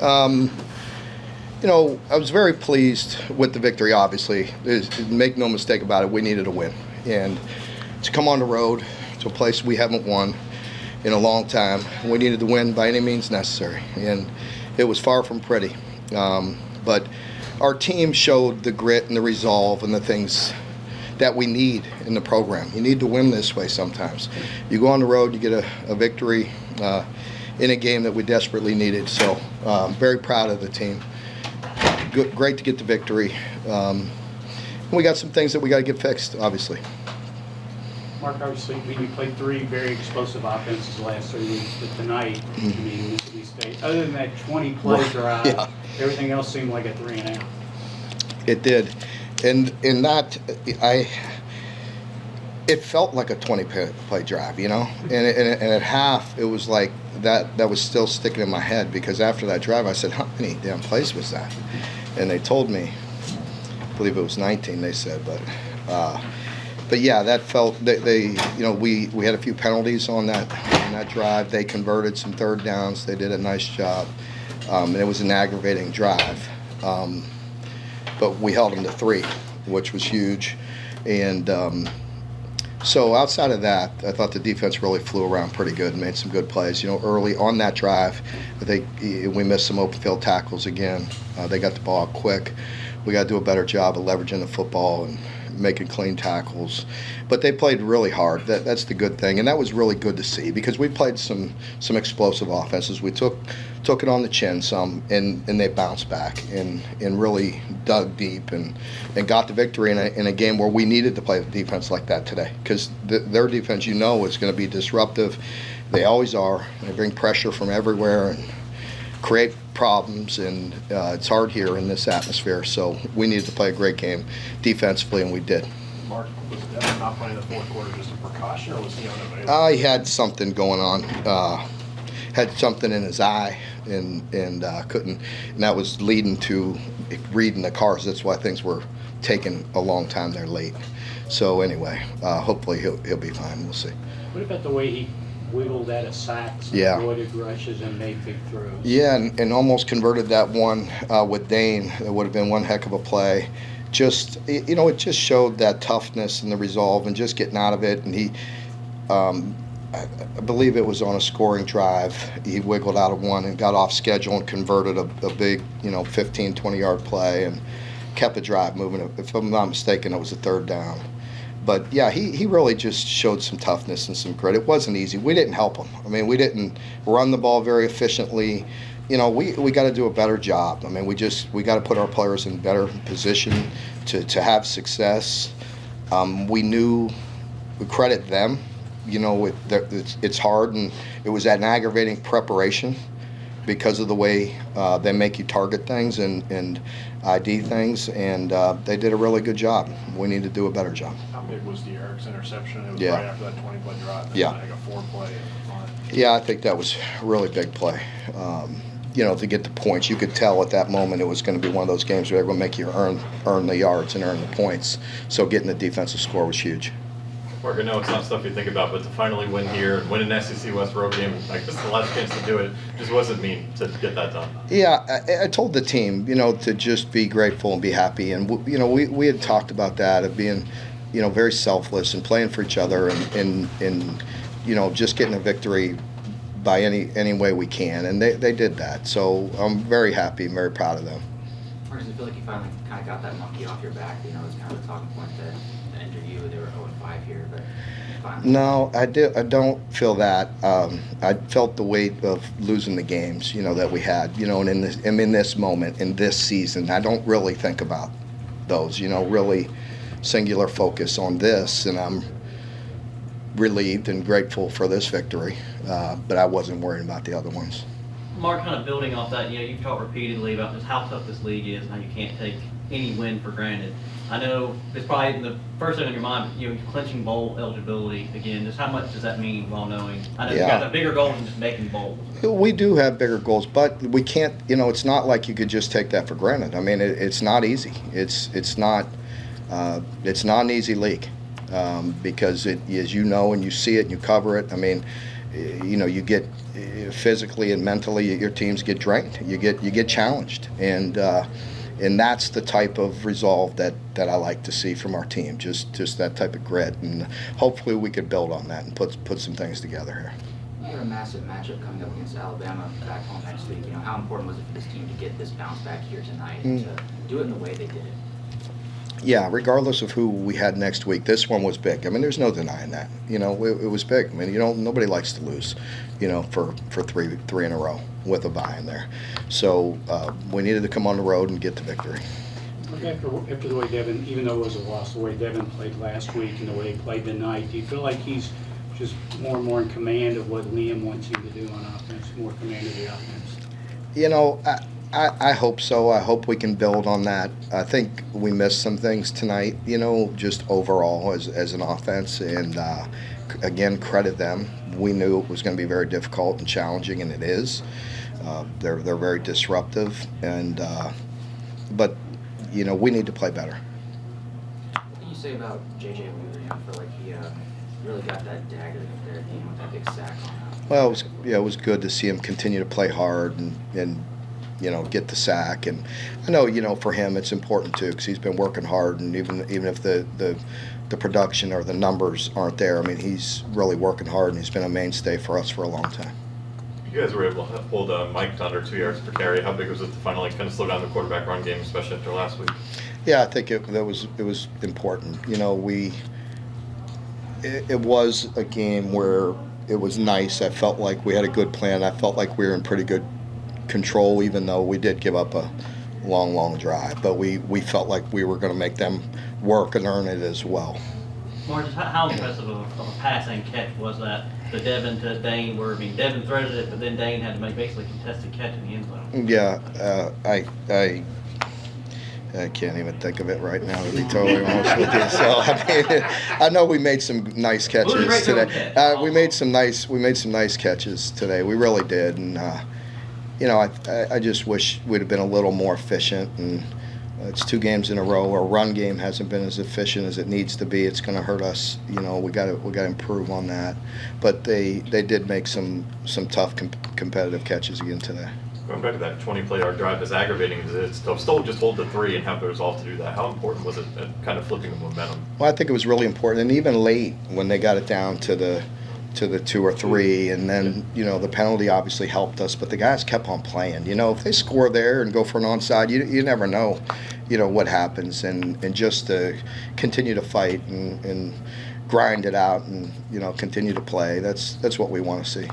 I was very pleased with the victory, obviously. Make no mistake about it, we needed a win. And to come on the road to a place we haven't won in a long time, we needed to win by any means necessary. And it was far from pretty. But our team showed the grit and the resolve and the things that we need in the program. You need to win this way sometimes. You go on the road, you get a victory in a game that we desperately needed. So I'm very proud of the team. Great to get the victory. We got some things that we got to get fixed, obviously. Mark, obviously, you played three very explosive offenses the last 3 weeks, but tonight, Mississippi State, other than that 20-play drive, everything else seemed like a 3-and-out. It did. And in that, it felt like a 20-play drive, And at half, it was like that was still sticking in my head, because after that drive, I said, how many damn plays was that? And they told me, I believe it was 19, they said, but yeah, that felt we had a few penalties on that drive. They converted some third downs. They did a nice job, and it was an aggravating drive. But we held them to 3, which was huge. And so outside of that, I thought the defense really flew around pretty good and made some good plays. Early on that drive, we missed some open field tackles again. They got the ball out quick. We got to do a better job of leveraging the football and making clean tackles. But they played really hard. That's the good thing, and that was really good to see, because we played some explosive offenses. We took it on the chin some, and they bounced back and really dug deep and got the victory in a game where we needed to play defense like that today, because their defense, is going to be disruptive. They always are. They bring pressure from everywhere and create problems, and it's hard here in this atmosphere. So we needed to play a great game defensively, and we did. Mark, was Devin not playing the fourth quarter just a precaution, or was he unavailable? He had something going on. Had something in his eye, and couldn't. And that was leading to reading the cars. That's why things were taking a long time. They're late. So anyway, hopefully he'll be fine. We'll see. What about the way he wiggled out of sacks, avoided rushes, and made big throws? Yeah, and almost converted that one with Dane. It would have been one heck of a play. Just, it just showed that toughness and the resolve and just getting out of it. And he, I believe it was on a scoring drive, he wiggled out of one and got off schedule and converted a big, 15, 20-yard play and kept the drive moving. If I'm not mistaken, it was a third down. But, yeah, he really just showed some toughness and some grit. It wasn't easy. We didn't help him. I mean, we didn't run the ball very efficiently. We got to do a better job. I mean, we got to put our players in better position to have success. We credit them. It's hard, and it was an aggravating preparation because of the way they make you target things and ID things, and they did a really good job. We need to do a better job. How big was the Eric's interception? It was right after that 20-play drive. Yeah. Like a 4-play. Yeah, I think that was a really big play. To get the points, you could tell at that moment it was going to be one of those games where they're going to make you earn the yards and earn the points. So getting the defensive score was huge. Mark, I know it's not stuff you think about, but to finally win here, win an SEC West road game, this is the last chance to do it. Just wasn't mean to get that done. Yeah, I told the team, to just be grateful and be happy. And, we had talked about that, of being, very selfless and playing for each other and just getting a victory by any way we can. And they did that. So I'm very happy and very proud of them. Or does it feel like you finally kind of got that monkey off your back? It's kind of a talking point to enter you. They were 0-5 here, but finally. No, I don't feel that. I felt the weight of losing the games, that we had, and in this moment, in this season, I don't really think about those, really singular focus on this, and I'm relieved and grateful for this victory, but I wasn't worried about the other ones. Mark, kind of building off that, you've talked repeatedly about just how tough this league is and how you can't take any win for granted. I know it's probably the first thing on your mind, but clinching bowl eligibility again. Just how much does that mean? Well, knowing I know you got a bigger goal than just making bowls. We do have bigger goals, but we can't. It's not like you could just take that for granted. I mean, it's not easy. It's not an easy league because as you know and you see it and you cover it. I mean, you get physically and mentally, your teams get drained. You get challenged, and that's the type of resolve that I like to see from our team. Just that type of grit, and hopefully we could build on that and put some things together here. You have a massive matchup coming up against Alabama back home next week. How important was it for this team to get this bounce back here tonight and to do it in the way they did it? Yeah, regardless of who we had next week, this one was big. I mean, there's no denying that. It was big. I mean, nobody likes to lose, for three in a row with a bye in there. So we needed to come on the road and get the victory. After the way Devin, even though it was a loss, the way Devin played last week and the way he played tonight, do you feel like he's just more and more in command of what Liam wants him to do on offense, more command of the offense? I hope so. I hope we can build on that. I think we missed some things tonight, just overall as an offense. And, again, credit them. We knew it was going to be very difficult and challenging, and it is. They're very disruptive. But, we need to play better. What can you say about J.J. Weaver? I feel like he really got that dagger there at the end with that big sack on that. Well, it was good to see him continue to play hard and get the sack. And I know, for him it's important too, because he's been working hard, and even if the production or the numbers aren't there, I mean, he's really working hard, and he's been a mainstay for us for a long time. You guys were able to hold Mike to under 2 yards per carry. How big was it to finally kind of slow down the quarterback run game, especially after last week? Yeah, I think it was important. It was a game where it was nice. I felt like we had a good plan. I felt like we were in pretty good control, even though we did give up a long drive. But we felt like we were going to make them work and earn it as well. Marcus, how impressive of a passing catch was that? The Devin to Dane, where Devin threaded it, but then Dane had to make basically a contested catch in the end zone. Yeah, I can't even think of it right now, to be totally honest with you. So I know we made some nice catches today. We made some nice catches today. We really did, and I just wish we'd have been a little more efficient. And it's 2 games in a row. Our run game hasn't been as efficient as it needs to be. It's going to hurt us. We got to improve on that. But they did make some tough competitive catches again today. Going back to that 20-play-yard drive, as aggravating as it is, still just hold the 3 and have the resolve to do that. How important was it at kind of flipping the momentum? Well, I think it was really important, and even late when they got it down to the 2 or 3, and then the penalty obviously helped us, but the guys kept on playing. If they score there and go for an onside, you never know, what happens, and just to continue to fight and grind it out and continue to play. That's what we want to see.